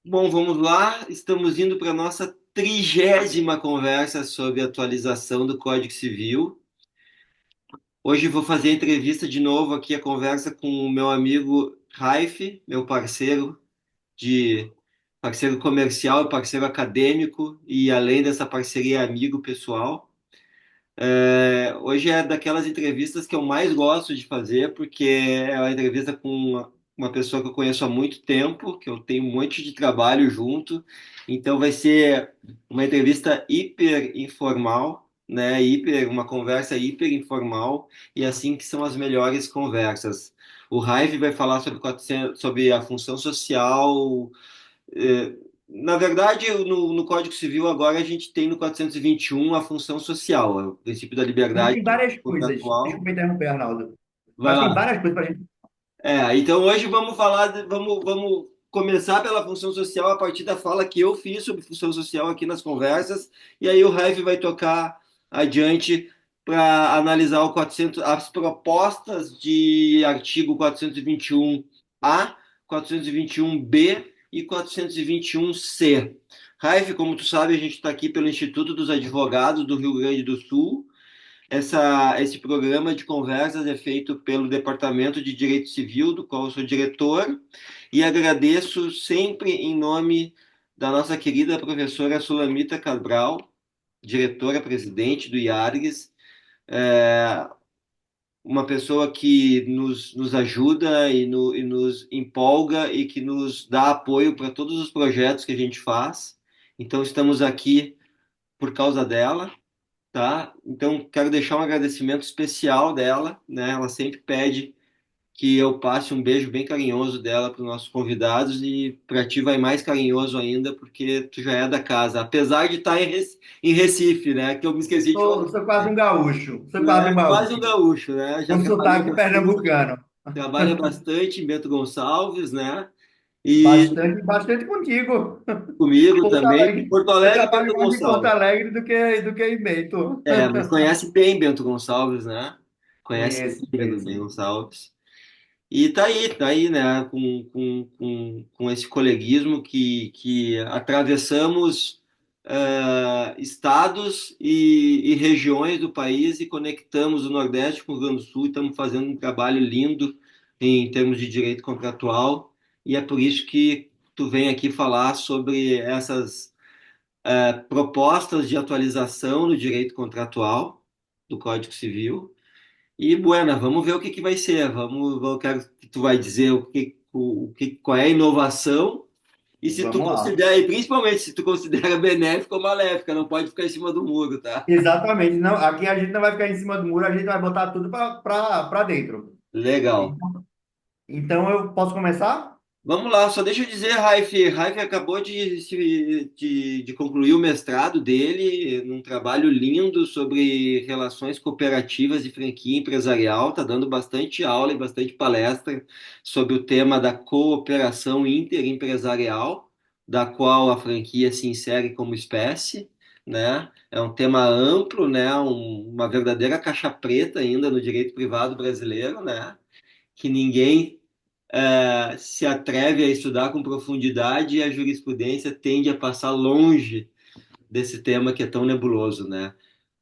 Bom, vamos lá. Estamos indo para a nossa 30ª conversa sobre atualização do Código Civil. Hoje vou fazer a entrevista de novo aqui, a conversa com o meu amigo Raif, meu de parceiro comercial e parceiro acadêmico, e além dessa parceria, amigo pessoal. Hoje é daquelas entrevistas que eu mais gosto de fazer, porque é uma entrevista com uma pessoa que eu conheço há muito tempo, que eu tenho um monte de trabalho junto, então vai ser uma entrevista hiper informal, né? Uma conversa hiper informal, e assim que são as melhores conversas. O Raive vai falar sobre, sobre a função social, é, na verdade, no Código Civil agora a gente tem no 421 a função social, o princípio da Mas liberdade tem várias coisas. contratual. Desculpa interromper, Arnaldo. Vai Mas tem lá. várias coisas para a gente. Então hoje vamos falar, vamos começar pela função social a partir da fala que eu fiz sobre função social aqui nas conversas, e aí o Raif vai tocar adiante para analisar as propostas de artigo 421-A, 421-B e 421-C. Raif, como tu sabe, a gente está aqui pelo Instituto dos Advogados do Rio Grande do Sul. Esse programa de conversas é feito pelo Departamento de Direito Civil, do qual eu sou diretor, e agradeço sempre em nome da nossa querida professora Sulamita Cabral, diretora-presidente do IARGS, é, uma pessoa que nos ajuda e nos empolga e que nos dá apoio para todos os projetos que a gente faz. Então, estamos aqui por causa dela, tá? Então, quero deixar um agradecimento especial dela, né? Ela sempre pede que eu passe um beijo bem carinhoso dela para os nossos convidados e para ti vai mais carinhoso ainda, porque tu já é da casa, apesar de estar em Recife, né? Que eu me esqueci de falar, Sou quase um gaúcho. Sou quase um né? Quase um gaúcho. gaúcho, né? Já Com trabalhou sotaque bastante, pernambucano. trabalha bastante em Bento Gonçalves, né? E Bastante, bastante contigo. comigo Porto também, Alegre. Porto Eu Alegre e trabalho Bento mais em Porto Gonçalves. Alegre do que em Bento. Mas conhece bem Bento Gonçalves, né? Conhece Conheço, bem Bento conheço. Gonçalves. E tá aí, né? Com esse coleguismo que atravessamos estados e regiões do país e conectamos o Nordeste com o Rio Grande do Sul e estamos fazendo um trabalho lindo em termos de direito contratual. E é por isso que tu vem aqui falar sobre essas propostas de atualização do direito contratual do Código Civil. E, Buena, vamos ver o que vai ser. Eu quero que tu vai dizer qual é a inovação e se tu Vamos lá. considera, e principalmente se tu considera benéfica ou maléfica, não pode ficar em cima do muro, tá? Exatamente. Não, aqui a gente não vai ficar em cima do muro, a gente vai botar tudo para dentro. Legal. Então eu posso começar? Vamos lá, só deixa eu dizer, Raif acabou de concluir o mestrado dele num trabalho lindo sobre relações cooperativas e franquia empresarial. Está dando bastante aula e bastante palestra sobre o tema da cooperação interempresarial, da qual a franquia se insere como espécie, né? É um tema amplo, né? Uma verdadeira caixa preta ainda no direito privado brasileiro, né? Que ninguém se atreve a estudar com profundidade e a jurisprudência tende a passar longe desse tema que é tão nebuloso, né?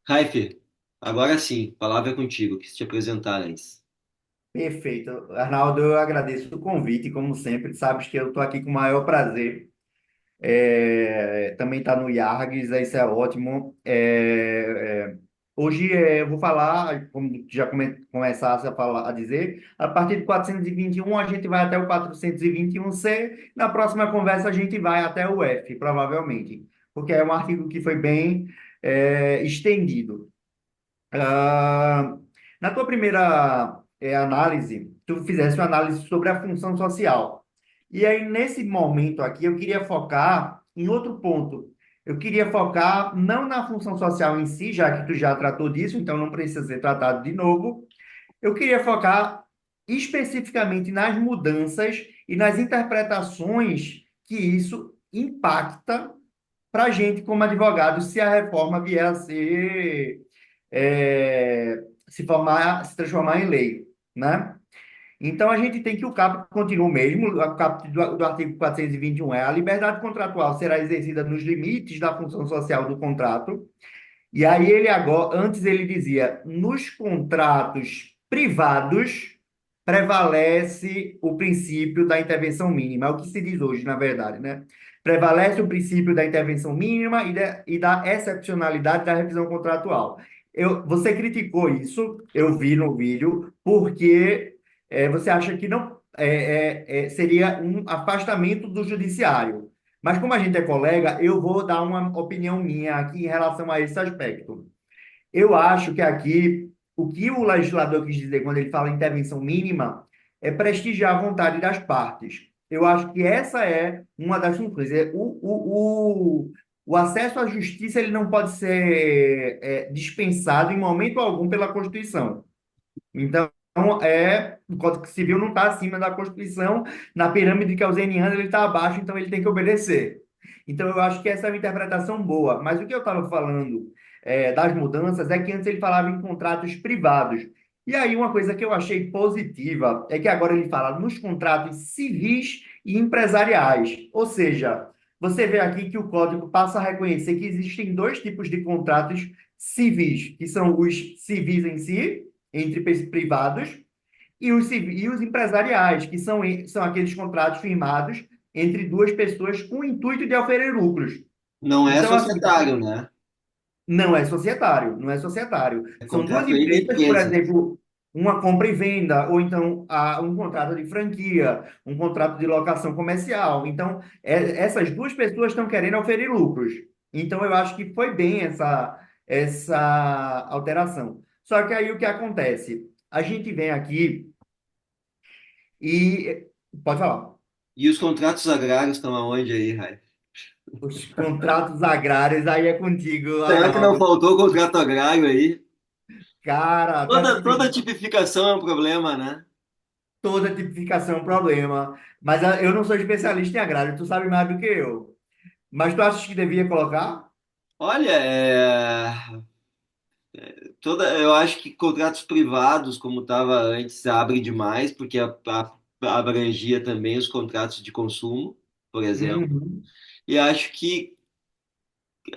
Raif, agora sim, a palavra é contigo, que se te apresentares. Perfeito. Arnaldo, eu agradeço o convite, como sempre. Sabes que eu estou aqui com o maior prazer. Também está no IARGS, isso é ótimo. Hoje eu vou falar, como já começasse a falar, a dizer, a partir do 421 a gente vai até o 421C. Na próxima conversa a gente vai até o F, provavelmente, porque é um artigo que foi bem estendido. Ah, Na tua primeira análise, tu fizeste uma análise sobre a função social. E aí, nesse momento aqui, eu queria focar em outro ponto. Eu queria focar não na função social em si, já que tu já tratou disso, então não precisa ser tratado de novo. Eu queria focar especificamente nas mudanças e nas interpretações que isso impacta para a gente, como advogado, se a reforma vier a se transformar em lei, né? Então, a gente tem que o caput continue o mesmo, o caput do artigo 421 é a liberdade contratual será exercida nos limites da função social do contrato. E aí ele agora, antes ele dizia, nos contratos privados prevalece o princípio da intervenção mínima, é o que se diz hoje, na verdade, né? Prevalece o princípio da intervenção mínima e da excepcionalidade da revisão contratual. Você criticou isso, eu vi no vídeo, porque você acha que não seria um afastamento do judiciário. Mas como a gente é colega, eu vou dar uma opinião minha aqui em relação a esse aspecto. Eu acho que aqui, o que o legislador quis dizer quando ele fala intervenção mínima é prestigiar a vontade das partes. Eu acho que essa é uma das funções. O acesso à justiça ele não pode ser dispensado em momento algum pela Constituição. Então, o Código Civil não está acima da Constituição, na pirâmide keynesiana ele está abaixo, então ele tem que obedecer. Então, eu acho que essa é uma interpretação boa. Mas o que eu estava falando das mudanças é que antes ele falava em contratos privados. E aí, uma coisa que eu achei positiva é que agora ele fala nos contratos civis e empresariais. Ou seja, você vê aqui que o Código passa a reconhecer que existem dois tipos de contratos civis, que são os civis em si, entre privados, e os empresariais, que são aqueles contratos firmados entre duas pessoas com o intuito de oferir lucros. Não é Então, assim, societário, né? não é societário, não é societário. É São duas contrato entre empresas, por empresas. exemplo, uma compra e venda, ou então um contrato de franquia, um contrato de locação comercial. Então, essas duas pessoas estão querendo oferir lucros. Então, eu acho que foi bem essa alteração. Só que aí o que acontece? A gente vem aqui e. Pode falar. E os contratos agrários estão aonde aí, Rai? Os contratos agrários, aí é contigo, Será que não Arnaldo. faltou contrato agrário aí? Cara, tu Toda acredita? tipificação é um problema, né? Toda tipificação é um problema. Mas eu não sou especialista em agrário, tu sabe mais do que eu. Mas tu achas que devia colocar? Olha, eu acho que contratos privados, como estava antes, abre demais, porque abrangia também os contratos de consumo, por exemplo. Uhum. E acho que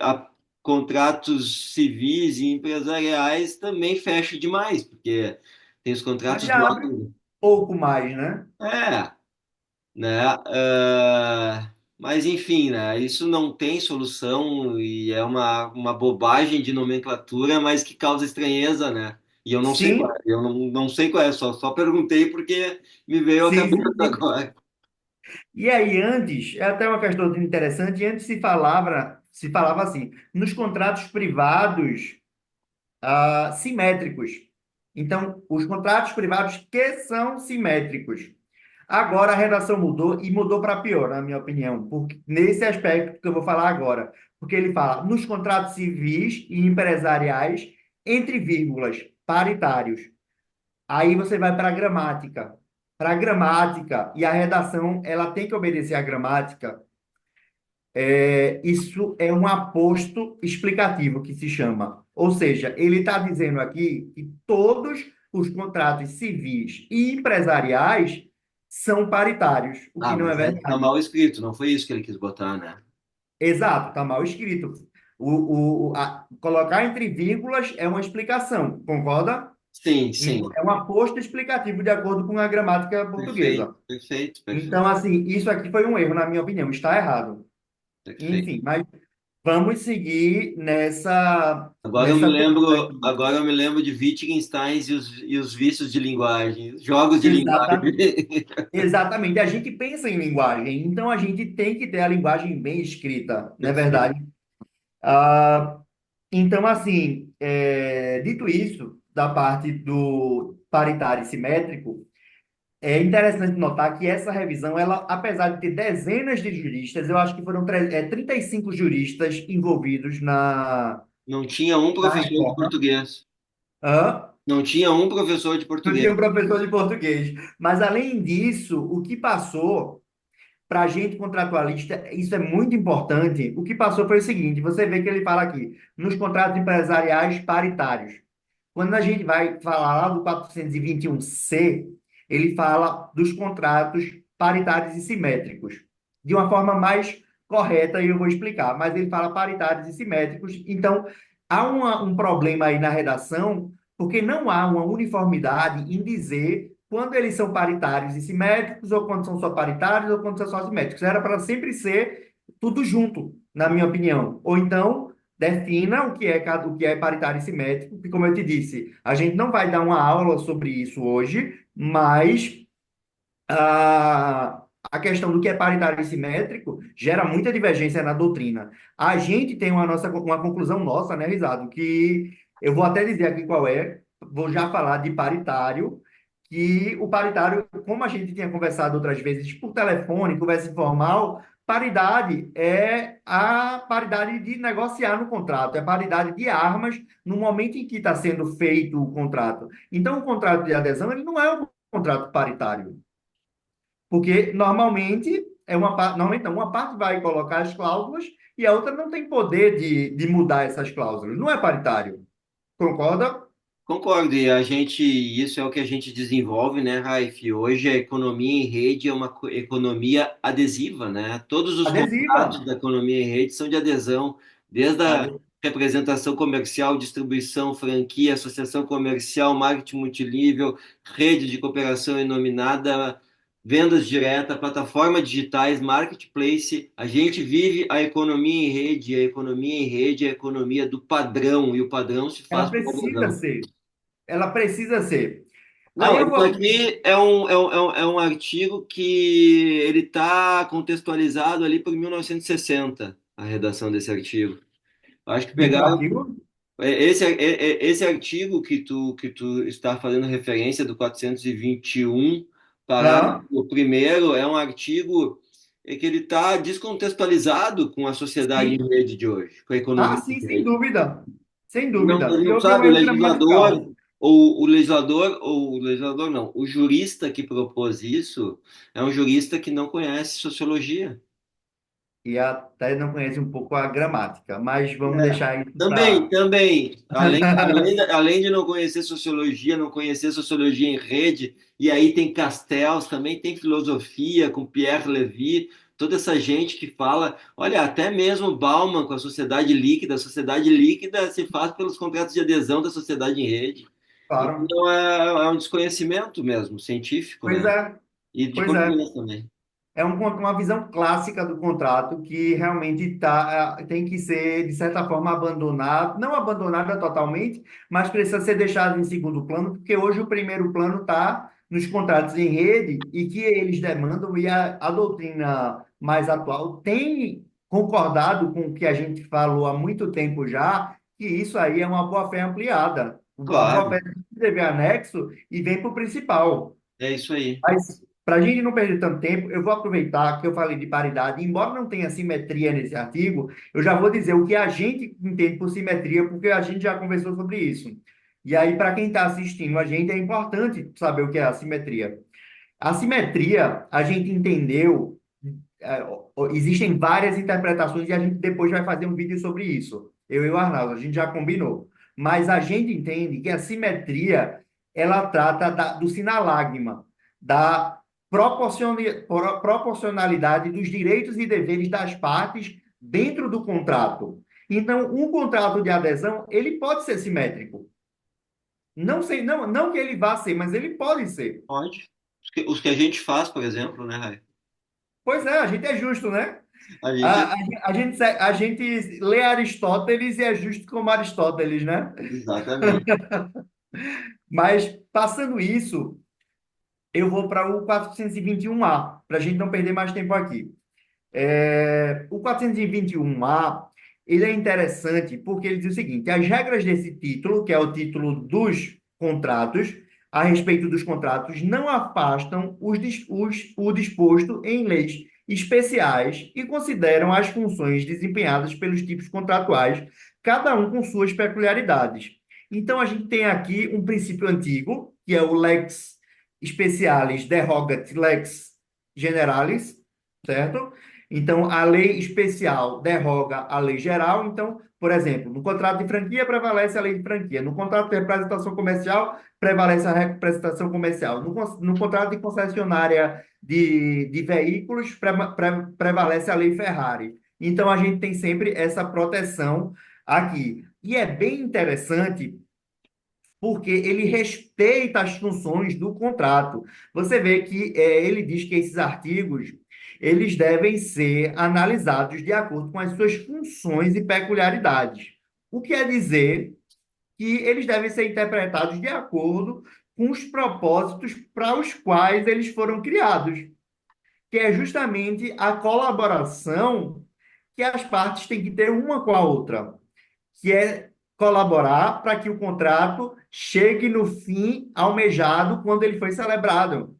a- contratos civis e empresariais também fecha demais, porque tem os Mas contratos já do abre um agro. pouco mais, né? É, né? Mas enfim, né? Isso não tem solução e é uma bobagem de nomenclatura, mas que causa estranheza, né? E eu não sei qual Sim, é, eu não sei qual é, só perguntei porque me veio à sim, cabeça sim, sim. agora. E aí, antes, é até uma questão interessante, antes se falava assim, nos contratos privados simétricos. Então, os contratos privados que são simétricos. Agora a redação mudou e mudou para pior, na minha opinião, porque, nesse aspecto que eu vou falar agora. Porque ele fala nos contratos civis e empresariais, entre vírgulas, paritários. Aí você vai para a gramática. Para a gramática, e a redação, ela tem que obedecer à gramática. Isso é um aposto explicativo que se chama. Ou seja, ele está dizendo aqui que todos os contratos civis e empresariais são paritários, o que Ah, não é mas aí tá verdade. mal escrito, não foi isso que ele quis botar, né? Exato, está mal escrito. Colocar entre vírgulas é uma explicação, concorda? Sim, Então, sim. é um aposto explicativo de acordo com a gramática Perfeito, portuguesa. perfeito, perfeito, Então, assim, isso aqui foi um erro, na minha opinião, está errado. perfeito. Enfim, mas vamos seguir nessa pegada aqui. Agora eu me lembro de Wittgenstein e os vícios de linguagem, jogos de linguagem. Exata, exatamente. A gente pensa em linguagem, então a gente tem que ter a linguagem bem escrita, não é Perfeito. verdade? Ah, então, assim, dito isso, da parte do paritário e simétrico, é interessante notar que essa revisão, ela, apesar de ter dezenas de juristas, eu acho que foram 35 juristas envolvidos Não tinha um na professor de reforma. português. Hã? Não tinha um professor de Eu português. tinha um professor de português. Mas, além disso, o que passou para a gente contratualista, isso é muito importante. O que passou foi o seguinte: você vê que ele fala aqui, nos contratos empresariais paritários. Quando a gente vai falar lá do 421C, ele fala dos contratos paritários e simétricos, de uma forma mais correta, e eu vou explicar, mas ele fala paritários e simétricos, então há um problema aí na redação, porque não há uma uniformidade em dizer quando eles são paritários e simétricos, ou quando são só paritários, ou quando são só simétricos. Era para sempre ser tudo junto, na minha opinião. Ou então, defina o que é paritário e simétrico, que, como eu te disse, a gente não vai dar uma aula sobre isso hoje, mas a questão do que é paritário e simétrico gera muita divergência na doutrina. A gente tem uma conclusão nossa, né, Risado, que eu vou até dizer aqui qual é, vou já falar de paritário, que o paritário, como a gente tinha conversado outras vezes por telefone, conversa informal, paridade é a paridade de negociar no contrato, é a paridade de armas no momento em que está sendo feito o contrato. Então, o contrato de adesão ele não é um contrato paritário. Porque normalmente normalmente não, uma parte vai colocar as cláusulas e a outra não tem poder de mudar essas cláusulas. Não é paritário. Concorda? Concordo, e isso é o que a gente desenvolve, né, Raif? Hoje a economia em rede é uma economia adesiva, né? Todos os Adesiva. contratos da economia em rede são de adesão, desde a representação comercial, distribuição, franquia, associação comercial, marketing multinível, rede de cooperação inominada, vendas diretas, plataformas digitais, marketplace. A gente vive a economia em rede, a economia em rede é a economia do padrão, e o padrão se Ela faz por precisa adesão. ser. Ela precisa ser. Aí Não, eu isso vou. aqui é um artigo que ele está contextualizado ali por 1960, a redação desse artigo. Acho que De qual pegaram artigo? esse artigo que tu está fazendo referência do 421, Ah, parágrafo primeiro, é um artigo que ele está descontextualizado com a sociedade em sim. rede de hoje, com a Ah, economia sim, em sem rede. dúvida. Sem Não, dúvida. ele E não houve sabe, uma letra gramatical. o legislador não, o jurista que propôs isso é um jurista que não conhece sociologia. E até não conhece um pouco a gramática, mas vamos deixar isso Também, para. também, além de não conhecer sociologia, não conhecer sociologia em rede, e aí tem Castells, também tem filosofia com Pierre Levy, toda essa gente que fala, olha, até mesmo Bauman com a sociedade líquida se faz pelos contratos de adesão da sociedade em rede. Claro. Então é um desconhecimento mesmo, científico, Pois né? é, E de pois é. português também. É uma visão clássica do contrato que realmente tem que ser, de certa forma, abandonada, não abandonada totalmente, mas precisa ser deixada em segundo plano, porque hoje o primeiro plano está nos contratos em rede e que eles demandam, e a doutrina mais atual tem concordado com o que a gente falou há muito tempo já, que isso aí é uma boa-fé ampliada. A boa-fé Claro, deve anexo e vem para o principal. é isso aí. Mas, para a gente não perder tanto tempo, eu vou aproveitar que eu falei de paridade, embora não tenha simetria nesse artigo, eu já vou dizer o que a gente entende por simetria, porque a gente já conversou sobre isso. E aí, para quem está assistindo a gente, é importante saber o que é a simetria. A simetria, a gente entendeu, existem várias interpretações e a gente depois vai fazer um vídeo sobre isso. Eu e o Arnaldo, a gente já combinou. Mas a gente entende que a simetria, ela trata do sinalagma, da proporcionalidade dos direitos e deveres das partes dentro do contrato. Então, um contrato de adesão, ele pode ser simétrico. Não sei, não que ele vá ser, mas ele pode ser. Pode. Os que a gente faz, por exemplo, né, Rai? Pois é, a gente é justo, né? A gente. A gente lê Aristóteles e é justo como Aristóteles, né? Exatamente. Mas, passando isso, eu vou para o 421A, para a gente não perder mais tempo aqui. O 421A, ele é interessante porque ele diz o seguinte: as regras desse título, que é o título dos contratos, a respeito dos contratos, não afastam o disposto em leis especiais e consideram as funções desempenhadas pelos tipos contratuais, cada um com suas peculiaridades. Então, a gente tem aqui um princípio antigo, que é o lex specialis derogat lex generalis, certo? Então, a lei especial derroga a lei geral. Então, por exemplo, no contrato de franquia prevalece a lei de franquia. No contrato de representação comercial prevalece a representação comercial. No contrato de concessionária de veículos prevalece a lei Ferrari. Então, a gente tem sempre essa proteção aqui. E é bem interessante porque ele respeita as funções do contrato. Você vê que ele diz que esses artigos eles devem ser analisados de acordo com as suas funções e peculiaridades. O que quer dizer que eles devem ser interpretados de acordo com os propósitos para os quais eles foram criados, que é justamente a colaboração que as partes têm que ter uma com a outra, que é colaborar para que o contrato chegue no fim almejado quando ele foi celebrado,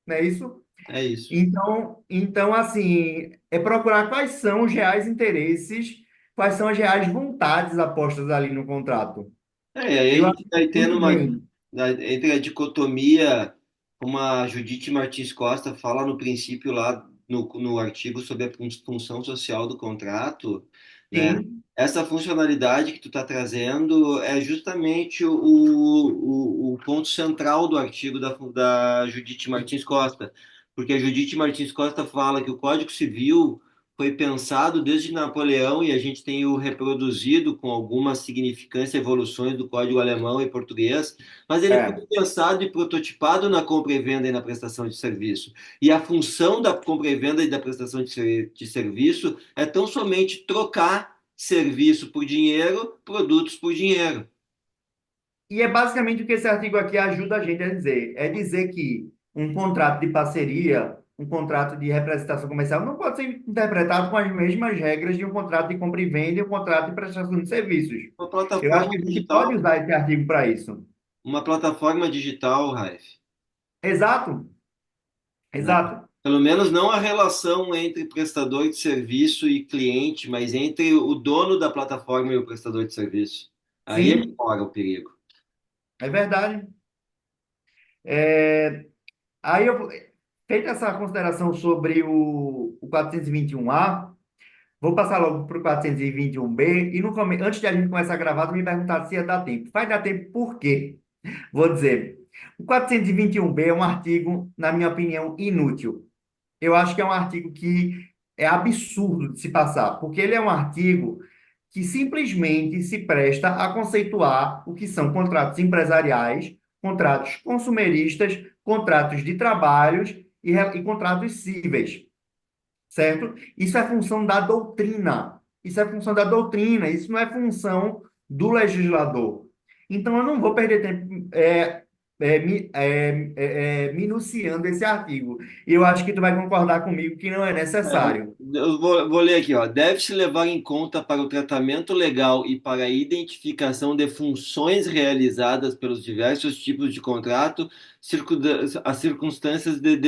não é isso? É isso. Então assim, é procurar quais são os reais interesses, quais são as reais vontades apostas ali no contrato. E aí a Eu gente acho vai tendo muito uma, bem. entre a dicotomia, como a Judite Martins Costa fala no princípio lá no artigo sobre a função social do contrato, né? Sim, Essa funcionalidade que tu está trazendo é justamente o ponto central do artigo da Judite Martins Costa, porque a Judite Martins Costa fala que o Código Civil foi pensado desde Napoleão e a gente tem o reproduzido com algumas significâncias, evoluções do código alemão e português, mas ele foi é. pensado e prototipado na compra e venda e na prestação de serviço. E a função da compra e venda e da prestação de serviço é tão somente trocar serviço por dinheiro, produtos por dinheiro. E é basicamente o que esse artigo aqui ajuda a gente a dizer. É dizer que um contrato de parceria, um contrato de representação comercial, não pode ser interpretado com as mesmas regras de um contrato de compra e venda e um contrato de prestação de serviços. Uma Eu acho plataforma que a gente pode digital, usar esse artigo para isso. uma plataforma digital, Raif, Exato, né? exato. Pelo menos não a relação entre prestador de serviço e cliente, mas entre o dono da plataforma e o prestador de serviço. Aí é que Sim, mora o perigo. é verdade. É, aí eu, feita essa consideração sobre o 421A, vou passar logo para o 421B e antes de a gente começar a gravar, tu me perguntar se ia dar tempo. Vai dar tempo por quê? Vou dizer. O 421B é um artigo, na minha opinião, inútil. Eu acho que é um artigo que é absurdo de se passar, porque ele é um artigo que simplesmente se presta a conceituar o que são contratos empresariais, contratos consumeristas, contratos de trabalhos e contratos cíveis, certo? Isso é função da doutrina. Isso é função da doutrina, isso não é função do legislador. Então, eu não vou perder tempo minuciando esse artigo. E eu acho que tu vai concordar comigo que não é necessário. Eu vou ler aqui, ó. Deve-se levar em conta para o tratamento legal e para a identificação de funções realizadas pelos diversos tipos de contrato, as circunstâncias de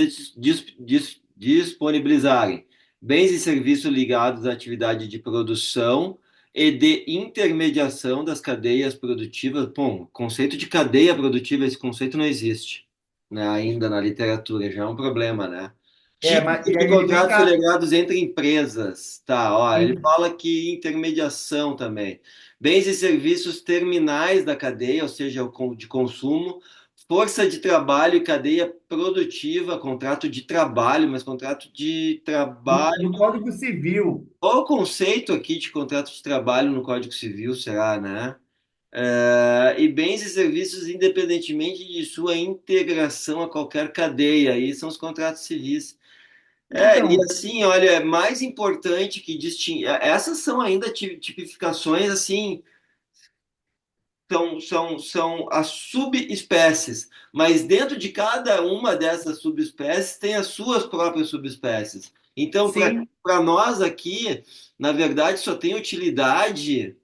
disponibilizarem bens e serviços ligados à atividade de produção e de intermediação das cadeias produtivas. Bom, o conceito de cadeia produtiva, esse conceito não existe, né, ainda na literatura, já é um problema, né? Tipos E de aí ele vem contratos cá. celebrados entre empresas. Tá, ó, ele fala que intermediação também. Bens e serviços terminais da cadeia, ou seja, de consumo, força de trabalho e cadeia produtiva, contrato de trabalho, mas contrato de trabalho. No Código Civil, Qual o conceito aqui de contrato de trabalho no Código Civil, será, né? E bens e serviços independentemente de sua integração a qualquer cadeia, aí são os contratos civis. E então, assim, olha, é mais importante que distinguir. Essas são ainda tipificações, assim, são as subespécies, mas dentro de cada uma dessas subespécies tem as suas próprias subespécies. Então, sim, para nós aqui, na verdade, só tem utilidade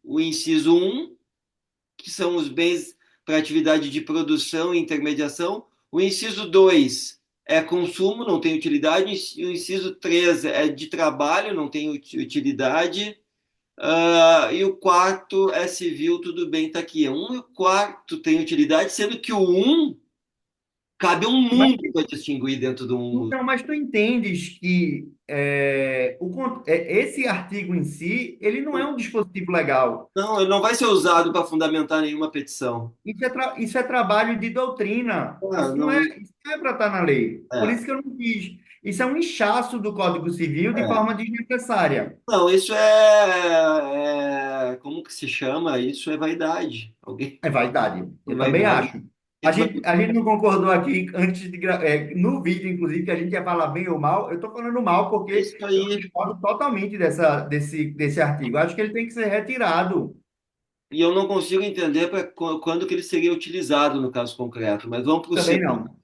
o inciso um, que são os bens para atividade de produção e intermediação. O inciso 2 é consumo, não tem utilidade. O inciso 3 é de trabalho, não tem utilidade. E o quarto é civil, tudo bem, está aqui. Um e o quarto tem utilidade, sendo que o um cabe um mundo para distinguir dentro de um. Então, mas tu entendes que esse artigo em si, ele não é um dispositivo legal. Não, ele não vai ser usado para fundamentar nenhuma petição. Isso é trabalho de doutrina. Ah, não, Isso não é para estar na lei. Por é, isso que eu não quis. Isso é um inchaço do Código Civil de é. forma desnecessária. Não, isso como que se chama? Isso é vaidade. Alguém, É vaidade. Eu também vaidade. acho. A gente não concordou aqui antes no vídeo, inclusive, que a gente ia falar bem ou mal. Eu estou falando mal É porque isso eu aí. discordo totalmente desse artigo. Eu acho que ele tem que ser retirado. E eu não consigo entender quando que ele seria utilizado no caso concreto, mas vamos Também prosseguir. não.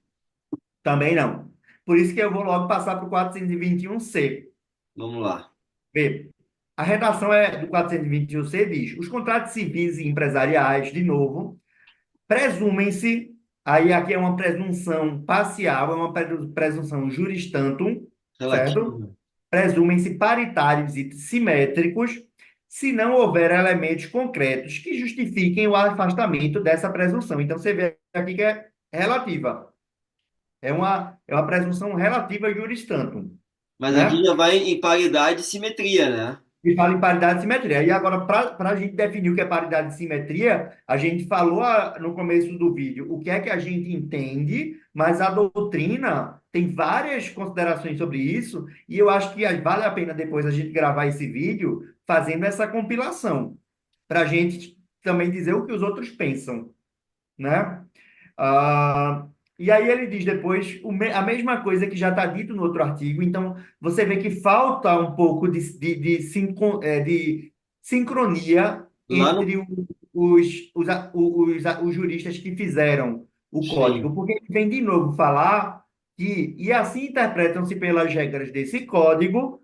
Também não. Por isso que eu vou logo passar para o 421C. Vamos lá. Vê, a redação do 421C diz: os contratos civis e empresariais, de novo, presumem-se, aí aqui é uma presunção parcial, é uma presunção juris tantum, certo? Relativo. Presumem-se paritários e simétricos, se não houver elementos concretos que justifiquem o afastamento dessa presunção. Então, você vê aqui que é relativa. É uma presunção relativa juris tantum, Mas aqui né? já vai em paridade e simetria, né? E fala em paridade e simetria. E agora, para a gente definir o que é paridade e simetria, a gente falou no começo do vídeo o que é que a gente entende, mas a doutrina tem várias considerações sobre isso, e eu acho que vale a pena depois a gente gravar esse vídeo fazendo essa compilação, para a gente também dizer o que os outros pensam, né? Ah, e aí ele diz depois a mesma coisa que já está dito no outro artigo. Então, você vê que falta um pouco de sincronia Lá no. entre os juristas que fizeram o Sim. código, porque ele vem de novo falar que, e assim interpretam-se pelas regras desse código,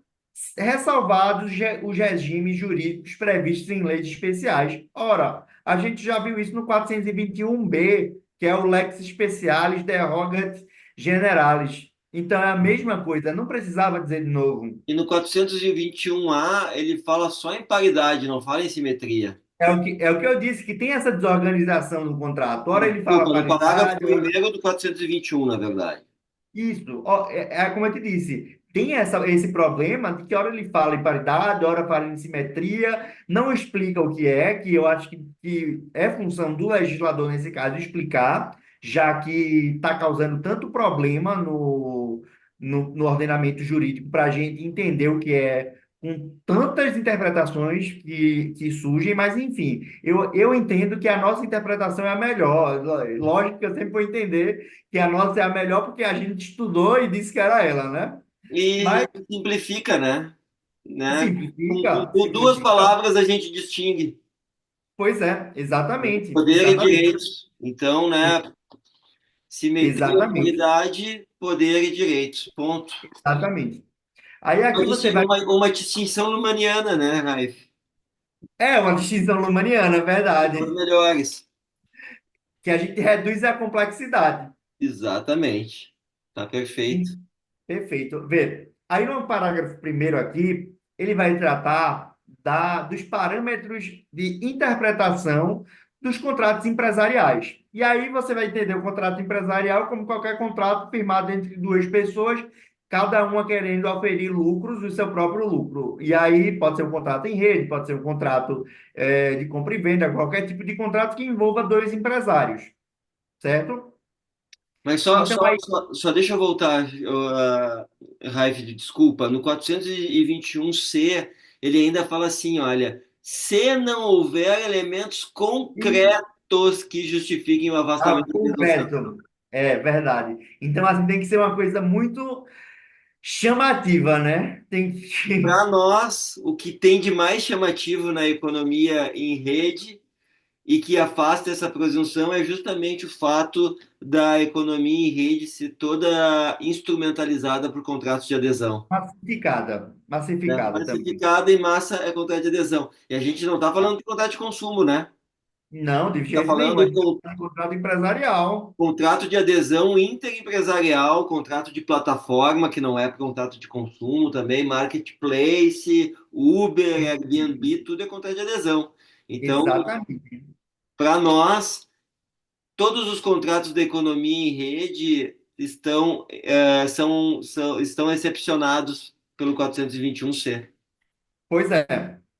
ressalvados os regimes jurídicos previstos em leis especiais. Ora, a gente já viu isso no 421B, que é o lex specialis derogat generalis. Então, é a mesma coisa, não precisava dizer de novo. E no 421A ele fala só em paridade, não fala em simetria. É o que eu disse, que tem essa desorganização no contrato. Ora ele fala Desculpa, no parágrafo paridade, primeiro do 421, na verdade. isso. Ó, como eu te disse, tem esse problema de que hora ele fala em paridade, hora fala em simetria, não explica o que eu acho que é função do legislador, nesse caso, explicar, já que está causando tanto problema no ordenamento jurídico para a gente entender o que é, com tantas interpretações que surgem, mas enfim, eu entendo que a nossa interpretação é a melhor. Lógico que eu sempre vou entender que a nossa é a melhor porque a gente estudou e disse que era ela, né? E Mas simplifica, né? Com, simplifica, com duas simplifica. palavras a gente distingue Pois é, exatamente, poder e exatamente, direitos. Então, né? Simetria, exatamente, paridade, poder e direitos. Ponto. exatamente. Aí aqui você vai. Uma distinção lumaniana, né, Raif? É uma distinção lumaniana, As verdade, melhores. que a gente reduz a complexidade. Exatamente. Tá perfeito. Perfeito. Vê, aí no parágrafo primeiro aqui, ele vai tratar dos parâmetros de interpretação dos contratos empresariais. E aí você vai entender o contrato empresarial como qualquer contrato firmado entre duas pessoas, cada uma querendo oferir lucros do seu próprio lucro. E aí pode ser um contrato em rede, pode ser um contrato de compra e venda, qualquer tipo de contrato que envolva dois empresários, certo? Mas só, Então, só, aí, só, só deixa eu voltar, Raif, desculpa. No 421C, ele ainda fala assim: olha, se não houver elementos concretos que justifiquem o afastamento da presunção. concreto. É verdade. Então, assim, tem que ser uma coisa muito chamativa, né? Tem que. Para nós, o que tem de mais chamativo na economia em rede e que afasta essa presunção é justamente o fato da economia em rede ser toda instrumentalizada por contratos de adesão. Massificada. Né? Massificada também. Massificada em massa é contrato de adesão. E a gente não está falando de contrato de consumo, né? Não, de Está jeito nenhum. A falando gente do está em contrato empresarial. contrato de adesão interempresarial, contrato de plataforma, que não é contrato de consumo também, marketplace, Uber, Airbnb, tudo é contrato de adesão. Então, Exatamente. para nós, todos os contratos da economia em rede estão excepcionados pelo 421-C. Pois é,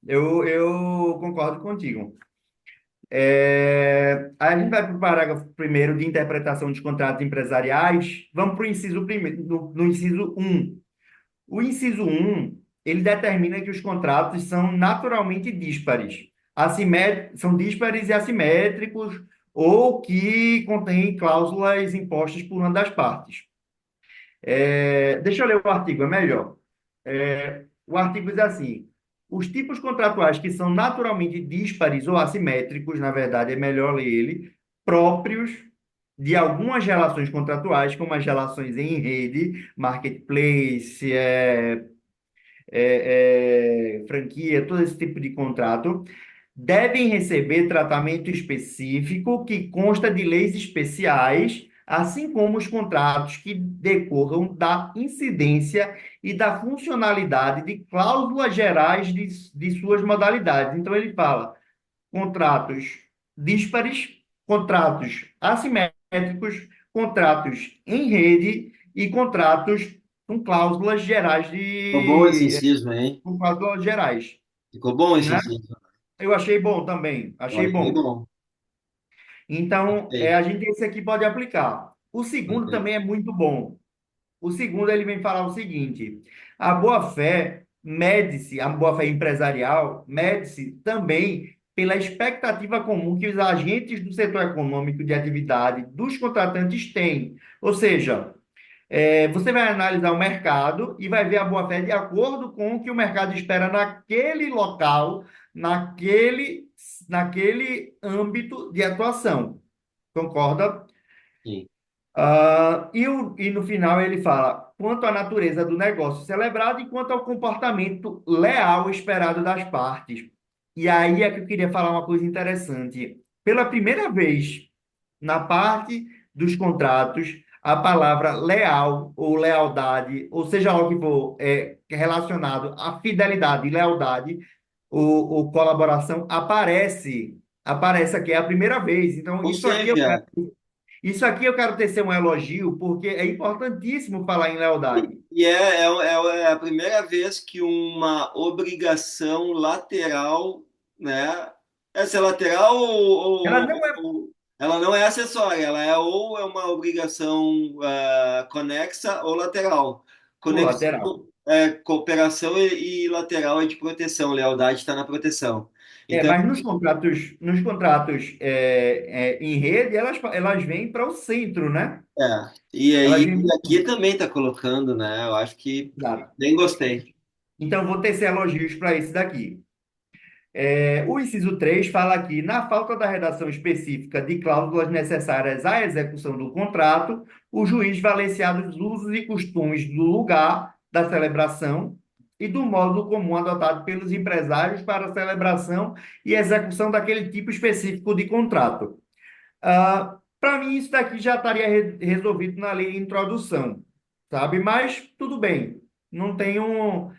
eu concordo contigo. Aí a gente vai para o parágrafo primeiro de interpretação dos contratos empresariais. Vamos para o inciso primeiro, no inciso um. O inciso um ele determina que os contratos são naturalmente díspares. São díspares e assimétricos ou que contêm cláusulas impostas por uma das partes. Deixa eu ler o artigo, é melhor. O artigo diz assim: os tipos contratuais que são naturalmente díspares ou assimétricos, na verdade, é melhor ler ele, próprios de algumas relações contratuais, como as relações em rede, marketplace, franquia, todo esse tipo de contrato, devem receber tratamento específico que consta de leis especiais, assim como os contratos que decorram da incidência e da funcionalidade de cláusulas gerais de suas modalidades. Então, ele fala contratos díspares, contratos assimétricos, contratos em rede e contratos com cláusulas gerais Ficou bom esse inciso, hein? com cláusulas gerais, Ficou bom esse né? inciso. Eu achei bom também, Eu achei achei bom. bom. Então, Gostei. a gente esse aqui pode aplicar. O segundo Gostei. também é muito bom. O segundo ele vem falar o seguinte: a boa-fé mede-se, a boa-fé empresarial mede-se também pela expectativa comum que os agentes do setor econômico de atividade dos contratantes têm. Ou seja, você vai analisar o mercado e vai ver a boa-fé de acordo com o que o mercado espera naquele local, naquele, naquele âmbito de atuação. Concorda? Sim. E no final ele fala quanto à natureza do negócio celebrado e quanto ao comportamento leal esperado das partes. E aí é que eu queria falar uma coisa interessante. Pela primeira vez na parte dos contratos, a palavra leal ou lealdade, ou seja lá o que for, relacionado à fidelidade e lealdade ou colaboração, aparece aqui, é a primeira vez. Então, Ou seja, isso aqui eu quero tecer um elogio, porque é importantíssimo falar em lealdade. é a primeira vez que uma obrigação lateral, né? Essa é lateral Ela não é ela não é acessória, ela é ou é uma obrigação conexa ou lateral. colateral. Conexão cooperação e lateral é de proteção, lealdade está na proteção. Então, Mas nos contratos em rede, elas vêm para o centro, né? e Elas aí vêm. aqui também está colocando, né? Eu acho que Exato. nem gostei. Então, vou tecer elogios para esse daqui. O inciso 3 fala que, na falta da redação específica de cláusulas necessárias à execução do contrato, o juiz vai aliciar os usos e costumes do lugar da celebração e do modo comum adotado pelos empresários para a celebração e execução daquele tipo específico de contrato. Para mim, isso daqui já estaria resolvido na lei de introdução, sabe? Mas tudo bem, não tenho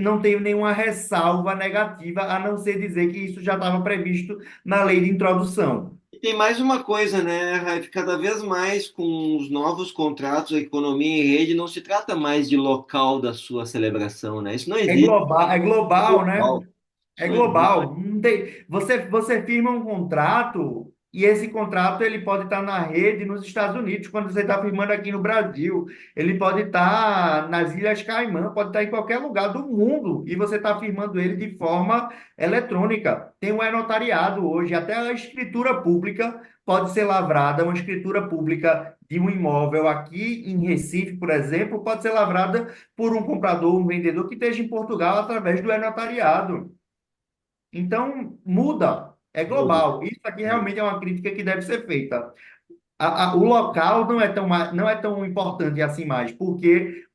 não tenho nenhuma ressalva negativa, a não ser dizer que isso já estava previsto na lei de introdução. E tem mais uma coisa, né, Raif? Cada vez mais com os novos contratos, a economia em rede, não se trata mais de local da sua celebração, né? Isso não existe. É global, né? Global. Isso É não existe. global. Não tem, você firma um contrato e esse contrato ele pode estar na rede nos Estados Unidos, quando você está firmando aqui no Brasil. Ele pode estar nas Ilhas Caimã, pode estar em qualquer lugar do mundo e você está firmando ele de forma eletrônica. Tem um e-notariado hoje, até a escritura pública pode ser lavrada, uma escritura pública de um imóvel aqui em Recife, por exemplo, pode ser lavrada por um comprador, um vendedor que esteja em Portugal através do e-notariado. Então, muda, é Muda. global. Isso aqui realmente é uma crítica que deve ser feita. O local não é tão importante assim mais, porque,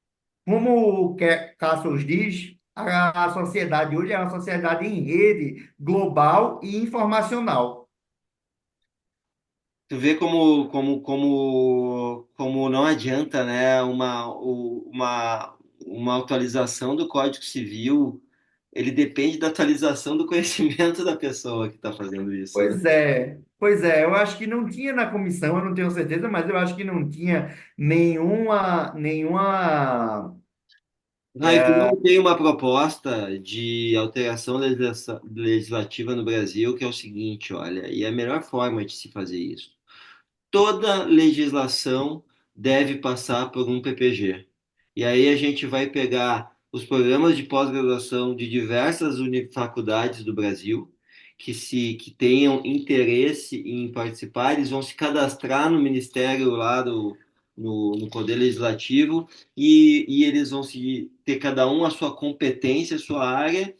como o Cassius diz, a sociedade hoje é uma sociedade em rede, global e informacional. Tu vê como não adianta, né, uma atualização do Código Civil, ele depende da atualização do conhecimento da pessoa que está fazendo isso, né? Pois é. Pois é, eu acho que não tinha na comissão, eu não tenho certeza, mas eu acho que não tinha nenhuma. Raif, não tem uma proposta de alteração legislativa no Brasil que é o seguinte, olha, e a melhor forma de se fazer isso. Toda legislação deve passar por um PPG. E aí a gente vai pegar os programas de pós-graduação de diversas faculdades do Brasil que tenham interesse em participar, eles vão se cadastrar no Ministério lá no Poder Legislativo e eles vão ter cada um a sua competência, a sua área,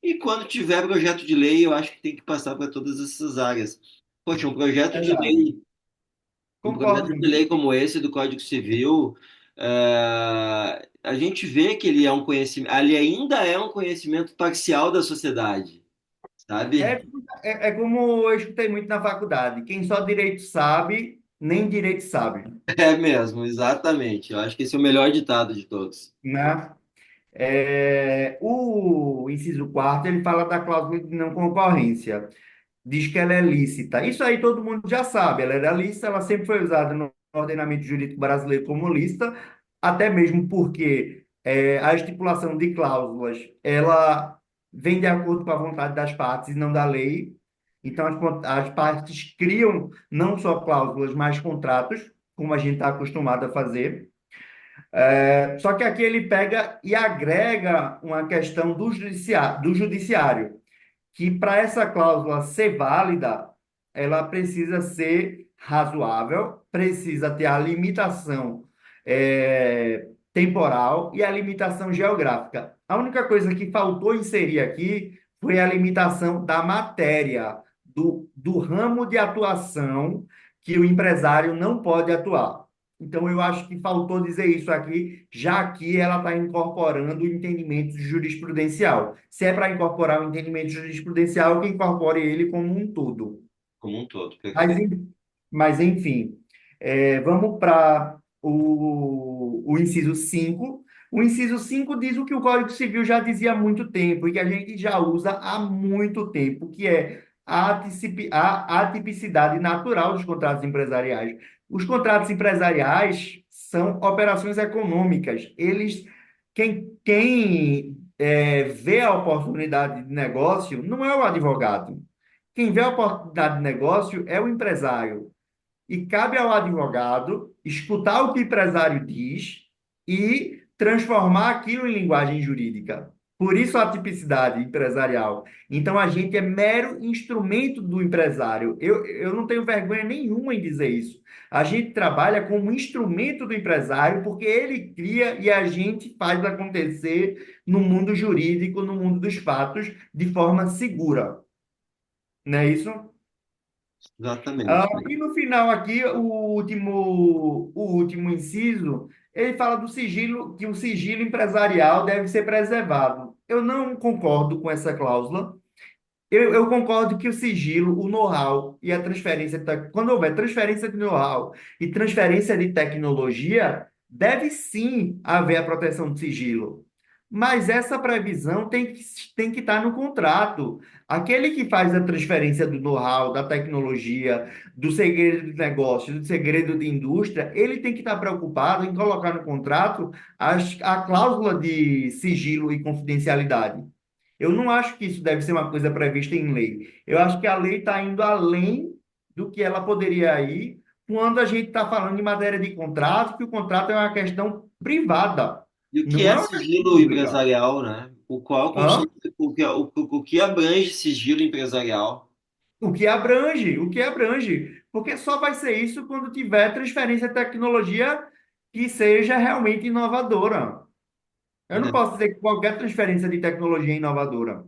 e quando tiver projeto de lei, eu acho que tem que passar para todas essas áreas. Poxa, Exato. um Concordo projeto de lei contigo. como esse do Código Civil, a gente vê que ele é um conhecimento, ele ainda é um conhecimento parcial da sociedade, É, sabe? é como eu escutei muito na faculdade: quem só direito sabe, nem direito sabe, É mesmo, exatamente. Eu acho que esse é o melhor ditado de todos. né? O inciso quarto ele fala da cláusula de não concorrência. Diz que ela é lícita. Isso aí todo mundo já sabe. Ela era lícita, ela sempre foi usada no ordenamento jurídico brasileiro como lícita, até mesmo porque a estipulação de cláusulas ela vem de acordo com a vontade das partes e não da lei. Então, as partes criam não só cláusulas, mas contratos, como a gente está acostumado a fazer. Só que aqui ele pega e agrega uma questão do judiciário, que para essa cláusula ser válida, ela precisa ser razoável, precisa ter a limitação temporal e a limitação geográfica. A única coisa que faltou inserir aqui foi a limitação da matéria, do ramo de atuação que o empresário não pode atuar. Então, eu acho que faltou dizer isso aqui, já que ela está incorporando o entendimento jurisprudencial. Se é para incorporar o entendimento jurisprudencial, que incorpore ele como um todo. Como um todo, Mas, perfeito. mas enfim, vamos para o inciso 5. O inciso 5 diz o que o Código Civil já dizia há muito tempo e que a gente já usa há muito tempo, que é a atipicidade natural dos contratos empresariais. Os contratos empresariais são operações econômicas. Quem vê a oportunidade de negócio não é o advogado. Quem vê a oportunidade de negócio é o empresário. E cabe ao advogado escutar o que o empresário diz e transformar aquilo em linguagem jurídica. Por isso a tipicidade empresarial. Então a gente é mero instrumento do empresário. Eu não tenho vergonha nenhuma em dizer isso. A gente trabalha como instrumento do empresário porque ele cria e a gente faz acontecer no mundo jurídico, no mundo dos fatos, de forma segura. Não é isso? Exatamente. E no final aqui, o último inciso, ele fala do sigilo, que o sigilo empresarial deve ser preservado. Eu não concordo com essa cláusula. Eu concordo que o sigilo, o know-how e a transferência, quando houver transferência de know-how e transferência de tecnologia, deve sim haver a proteção do sigilo. Mas essa previsão tem que estar no contrato. Aquele que faz a transferência do know-how, da tecnologia, do segredo de negócio, do segredo de indústria, ele tem que estar preocupado em colocar no contrato a cláusula de sigilo e confidencialidade. Eu não acho que isso deve ser uma coisa prevista em lei. Eu acho que a lei está indo além do que ela poderia ir quando a gente está falando de matéria de contrato, que o contrato é uma questão privada, E o que não é é uma questão sigilo pública. empresarial, né? Qual é o Hã? conceito, o que abrange sigilo empresarial? O que abrange, porque só vai ser isso quando tiver transferência de tecnologia que seja realmente inovadora. Eu não É. posso dizer que qualquer transferência de tecnologia é inovadora.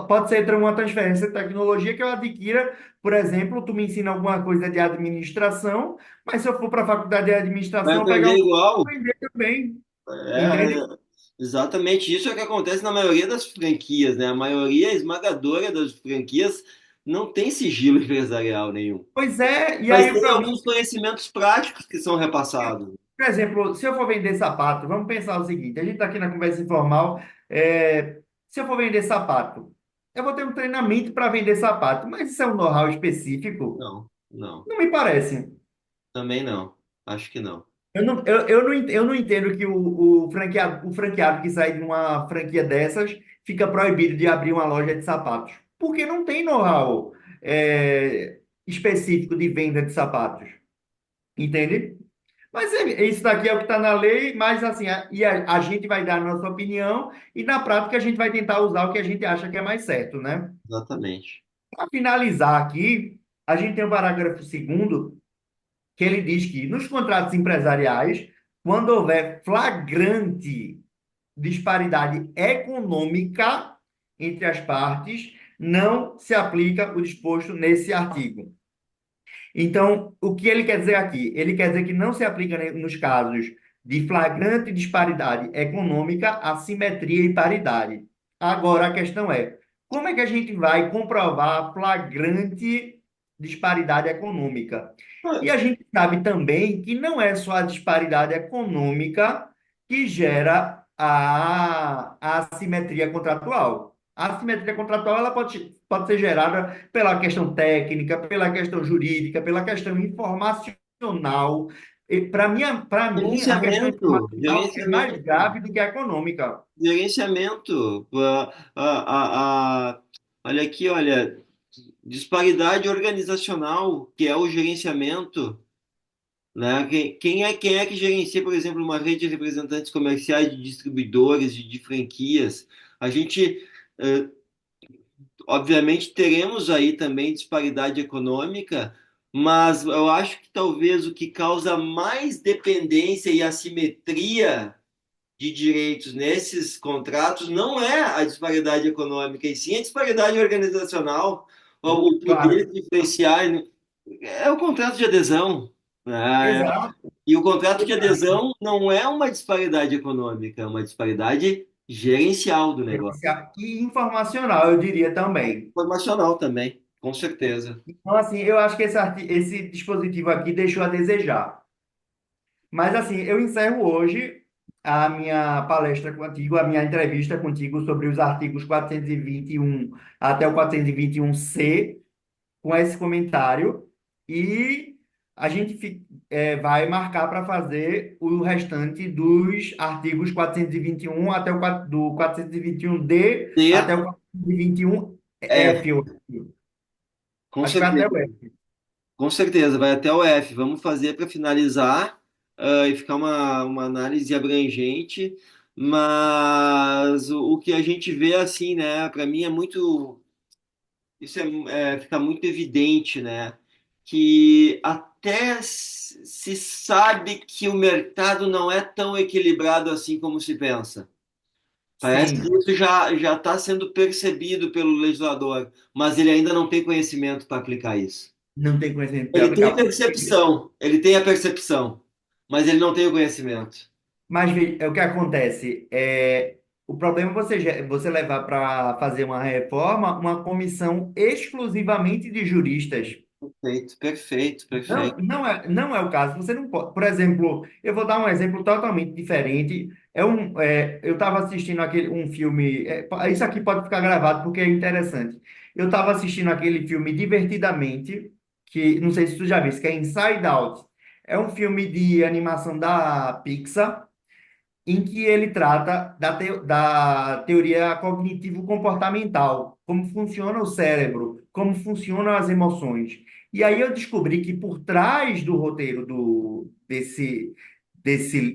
Pode ser uma transferência de tecnologia que eu adquira, por exemplo, tu me ensina alguma coisa de administração, mas se eu for para a faculdade de Vai administração, pegar aprender um igual? vender também, entende? É, exatamente isso é o que acontece na maioria das franquias, né? A maioria esmagadora das franquias não tem sigilo empresarial nenhum. Pois é, e Mas aí tem para mim, alguns conhecimentos práticos que são repassados. por exemplo, se eu for vender sapato, vamos pensar o seguinte, a gente está aqui na conversa informal, se eu for vender sapato, Eu vou ter um treinamento para vender sapato, mas isso é um know-how específico? Não, não, Não me parece. também não. Acho que não. Eu não entendo que o franqueado que sai de uma franquia dessas fica proibido de abrir uma loja de sapatos. Porque não tem know-how específico de venda de sapatos. Entende? Mas isso daqui é o que está na lei, mas assim, a gente vai dar a nossa opinião e na prática a gente vai tentar usar o que a gente acha que é mais certo, né? Exatamente. Para finalizar aqui, a gente tem o parágrafo segundo que ele diz que nos contratos empresariais, quando houver flagrante disparidade econômica entre as partes, não se aplica o disposto nesse artigo. Então, o que ele quer dizer aqui? Ele quer dizer que não se aplica nos casos de flagrante disparidade econômica, assimetria e paridade. Agora, a questão é, como é que a gente vai comprovar flagrante disparidade econômica? E a gente sabe também que não é só a disparidade econômica que gera a assimetria contratual. A assimetria contratual ela pode ser gerada pela questão técnica, pela questão jurídica, pela questão informacional. Para mim, a questão Gerenciamento, informacional é mais gerenciamento, grave do que a econômica. gerenciamento. Olha aqui, olha, disparidade organizacional, que é o gerenciamento, né? Quem é que gerencia, por exemplo, uma rede de representantes comerciais, de distribuidores, de franquias? A gente, obviamente, teremos aí também disparidade econômica, mas eu acho que talvez o que causa mais dependência e assimetria de direitos nesses contratos não é a disparidade econômica, e sim a disparidade organizacional, o poder Claro, de diferenciar. É o contrato de adesão, né? exato. E o contrato de adesão não é uma disparidade econômica, é uma disparidade gerencial do negócio. E informacional, eu diria também. Informacional também, com certeza. Então, assim, eu acho que esse dispositivo aqui deixou a desejar. Mas, assim, eu encerro hoje a minha palestra contigo, a minha entrevista contigo sobre os artigos 421 até o 421C, com esse comentário. E a gente vai marcar para fazer o restante dos artigos 421 até do 421D E até o 421F. F, com Acho que vai até o certeza. F. Com certeza, vai até o F. Vamos fazer para finalizar, e ficar uma análise abrangente, mas o que a gente vê assim, né, para mim é muito, isso fica muito evidente, né, que até se sabe que o mercado não é tão equilibrado assim como se pensa. Parece que Sim, isso já está sendo percebido pelo legislador, mas ele ainda não tem conhecimento para aplicar isso. não tem conhecimento para Ele tem aplicar. percepção, ele tem a percepção, mas ele não tem o conhecimento. Mas o que acontece o problema é você levar para fazer uma reforma uma comissão exclusivamente de juristas. Perfeito, perfeito, Não, perfeito. não é o caso. Você não pode. Por exemplo, eu vou dar um exemplo totalmente diferente. Eu estava assistindo um filme. Isso aqui pode ficar gravado porque é interessante. Eu estava assistindo aquele filme Divertidamente, que não sei se tu já viu, que é Inside Out. É um filme de animação da Pixar em que ele trata da teoria cognitivo-comportamental, como funciona o cérebro, como funcionam as emoções. E aí eu descobri que por trás do roteiro desse, desse,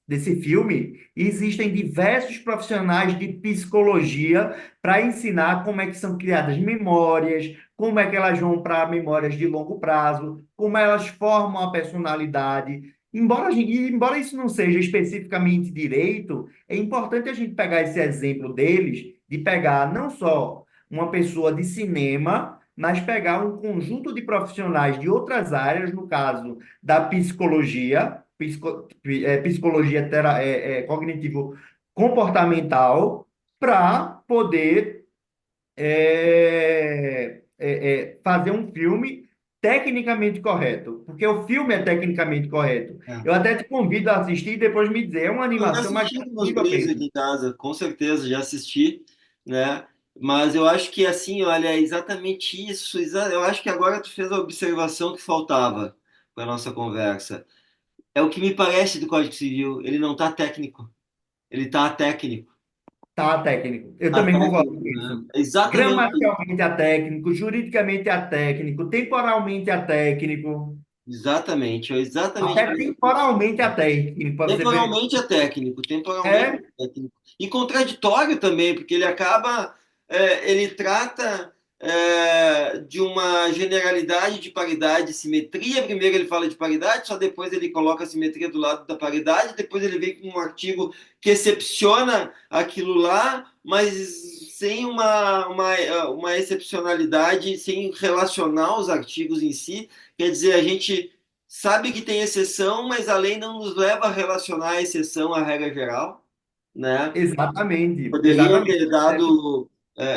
desse filme existem diversos profissionais de psicologia para ensinar como é que são criadas memórias, como é que elas vão para memórias de longo prazo, como elas formam a personalidade. Embora isso não seja especificamente direito, é importante a gente pegar esse exemplo deles, de pegar não só uma pessoa de cinema, mas pegar um conjunto de profissionais de outras áreas, no caso da psicologia, psicologia cognitivo-comportamental, para poder fazer um filme tecnicamente correto, porque o filme é tecnicamente correto. É. Eu até te convido a assistir e depois me dizer, é uma Eu já animação, mas assisti tá alguns incrível, guris Pedro. aqui em casa, com certeza, já assisti, né? Mas eu acho que assim, olha, é exatamente isso. Eu acho que agora tu fez a observação que faltava para a nossa conversa. É o que me parece do Código Civil. Ele não está técnico, ele está atécnico. Tá, técnico. Eu também concordo Atécnico, com né? isso. É exatamente, Gramaticalmente atécnico, juridicamente atécnico, temporalmente atécnico, exatamente, é exatamente. até temporalmente atécnico, para você ver. Temporalmente é técnico, temporalmente É, é técnico. E contraditório também, porque ele acaba, ele trata de uma generalidade de paridade e simetria. Primeiro ele fala de paridade, só depois ele coloca a simetria do lado da paridade, depois ele vem com um artigo que excepciona aquilo lá, mas sem uma excepcionalidade, sem relacionar os artigos em si. Quer dizer, a gente sabe que tem exceção, mas a lei não nos leva a relacionar a exceção à regra geral, né? exatamente, Poderia exatamente. ter dado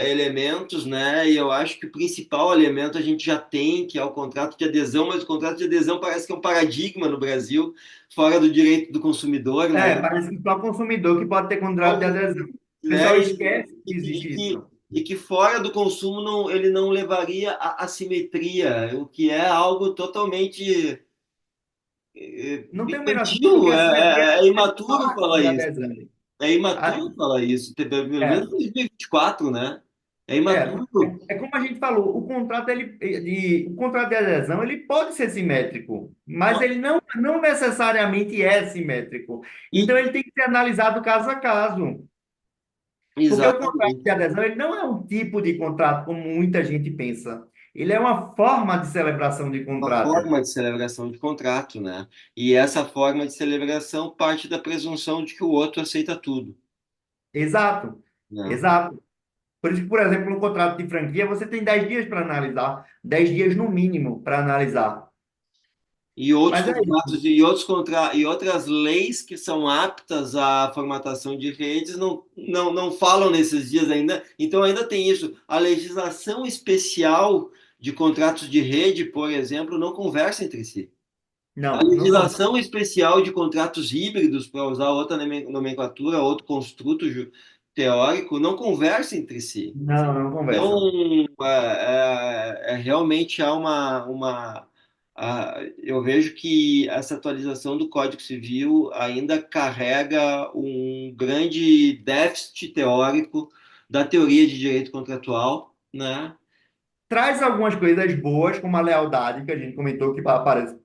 elementos, né? E eu acho que o principal elemento a gente já tem, que é o contrato de adesão, mas o contrato de adesão parece que é um paradigma no Brasil, fora do direito do consumidor, né? Parece que só consumidor que pode ter contrato de Então, adesão. O pessoal né? esquece que E existe que, isso. e que fora do consumo não, ele não levaria a assimetria, o que é algo totalmente Não tem o menor sentido que infantil, a simetria é é imaturo parte falar de isso. adesão. É A- imaturo falar isso, pelo menos É, em 2024, né? É é, imaturo. é como a gente falou, o contrato de adesão ele pode ser simétrico, mas ele não necessariamente é simétrico. E, Então ele tem que ser analisado caso a caso. Porque o contrato de exatamente. adesão ele não é um tipo de contrato como muita gente pensa. Ele é uma forma de celebração de Uma contrato. forma de celebração de contrato, né? E essa forma de celebração parte da presunção de que o outro aceita tudo, Exato, né? exato. Por isso que, por exemplo, no contrato de franquia, você tem 10 dias para analisar, 10 dias no mínimo para analisar. E outros Mas é isso. contratos e outras leis que são aptas à formatação de redes não falam nesses dias ainda. Então ainda tem isso. A legislação especial de contratos de rede, por exemplo, não conversa entre si. A Não, não conversa. legislação especial de contratos híbridos, para usar outra nomenclatura, outro construto teórico, não conversa entre si. Não, não Então, conversa. realmente há eu vejo que essa atualização do Código Civil ainda carrega um grande déficit teórico da teoria de direito contratual, né? Traz algumas coisas boas, como a lealdade, que a gente comentou que aparece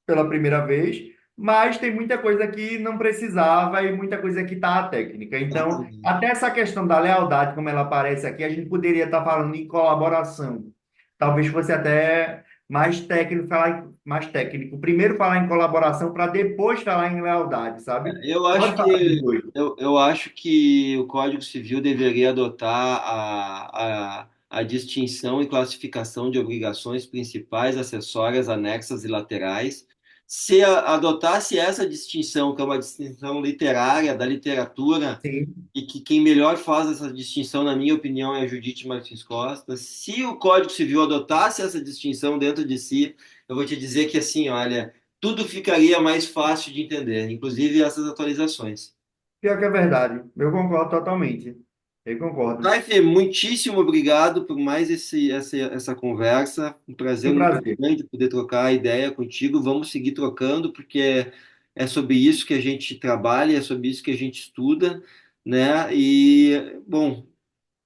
pela primeira vez, mas tem muita coisa que não precisava e muita coisa que está técnica. Então, Exatamente. até essa questão da lealdade, como ela aparece aqui, a gente poderia estar falando em colaboração. Talvez fosse até mais técnico. Primeiro falar em colaboração para depois falar em lealdade, sabe? Eu acho Pode falar que depois. eu acho que o Código Civil deveria adotar a distinção e classificação de obrigações principais, acessórias, anexas e laterais. Se adotasse essa distinção, que é uma distinção literária da literatura, Sim. e que quem melhor faz essa distinção, na minha opinião, é a Judite Martins Costa. Se o Código Civil adotasse essa distinção dentro de si, eu vou te dizer que assim, olha, tudo ficaria mais fácil de entender, inclusive essas atualizações. Pior que é verdade. Eu concordo totalmente. Eu concordo. Taif, muitíssimo obrigado por mais essa conversa. Um Foi prazer um muito prazer. grande poder trocar ideia contigo. Vamos seguir trocando, porque é sobre isso que a gente trabalha, é sobre isso que a gente estuda, né? E, bom,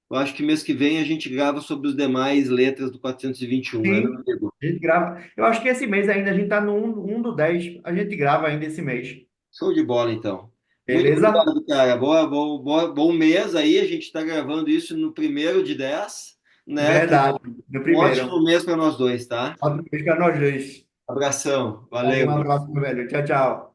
eu acho que mês que vem a gente grava sobre os demais letras do 421, né, meu Sim, amigo? a gente grava. Eu acho que esse mês ainda a gente está no 1 do 10. A gente grava ainda esse mês. Show de bola, então. Muito Beleza? obrigado, cara. Bom mês aí. A gente está gravando isso no 1º de 10, né? Verdade. No Um ótimo primeiro. mês para nós dois, tá? Ótimo mês para nós dois. Abração. Valeu, um Valeu. abraço, meu velho. Tchau, tchau.